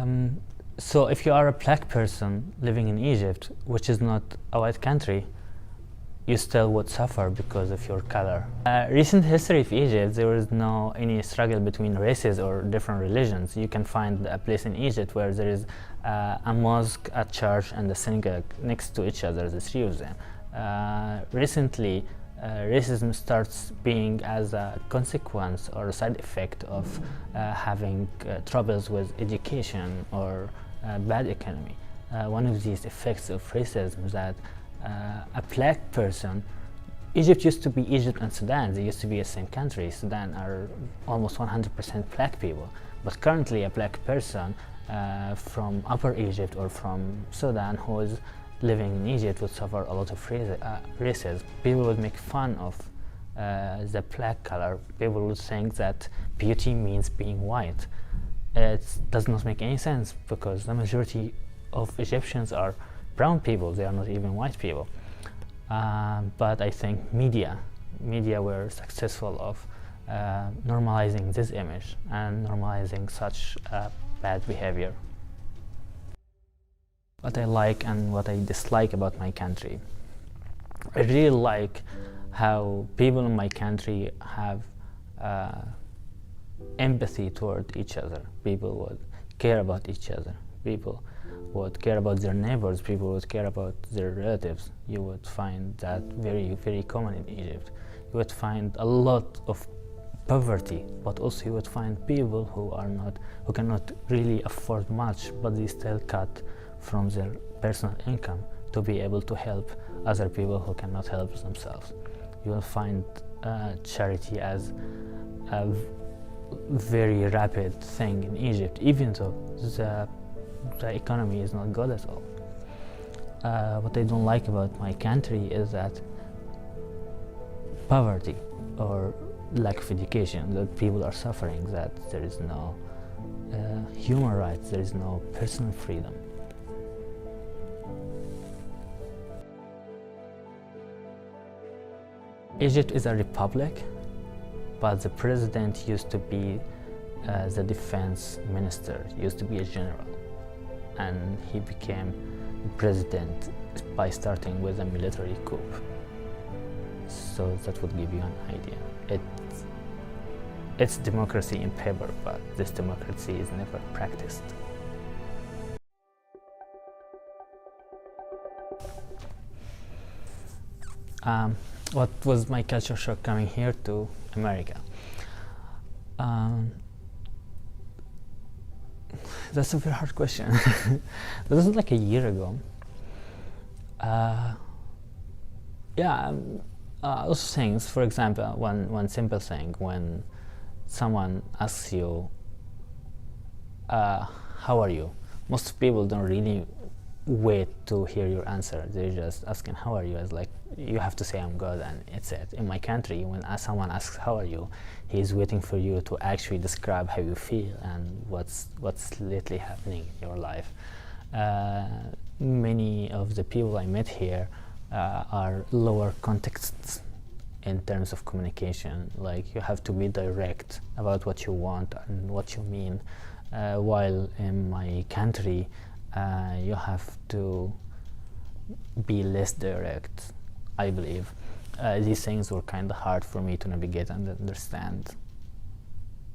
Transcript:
Um, so if you are a black person living in Egypt, which is not a white country, you still would suffer because of your color. Recent history of Egypt, there was no any struggle between races or different religions. You can find a place in Egypt where there is a mosque, a church, and a synagogue next to each other, the three of them. Recently, racism starts being as a consequence or a side effect of having troubles with education or bad economy. One of these effects of racism is that a black person, Egypt used to be Egypt and Sudan, they used to be the same country. Sudan are almost 100% black people, but currently a black person from Upper Egypt or from Sudan who is living in Egypt would suffer a lot of racism. People would make fun of the black color. People would think that beauty means being white. It does not make any sense because the majority of Egyptians are brown people, they are not even white people. But I think media were successful of normalizing this image and normalizing such bad behavior. What I like and what I dislike about my country. I really like how people in my country have empathy toward each other. People would care about each other. People would care about their neighbors. People would care about their relatives. You would find that very, very common in Egypt. You would find a lot of poverty, but also you would find people who cannot really afford much, but they still cut from their personal income to be able to help other people who cannot help themselves. You will find charity as a very rapid thing in Egypt, even though the economy is not good at all. What I don't like about my country is that poverty or lack of education, that people are suffering, that there is no human rights, there is no personal freedom. Egypt is a republic, but the president used to be the defense minister, used to be a general, and he became president by starting with a military coup. So that would give you an idea. It's democracy in paper, but this democracy is never practiced. What was my culture shock coming here to America? That's a very hard question. That was like a year ago. Also things, for example, one simple thing, when someone asks you, how are you? Most people don't really wait to hear your answer. They're just asking, how are you? It's like, you have to say, I'm good, and it's it. In my country, when someone asks, how are you, he's waiting for you to actually describe how you feel and what's lately happening in your life. Many of the people I met here are lower contexts in terms of communication. Like, you have to be direct about what you want and what you mean, while in my country you have to be less direct, I believe. These things were kind of hard for me to navigate and understand.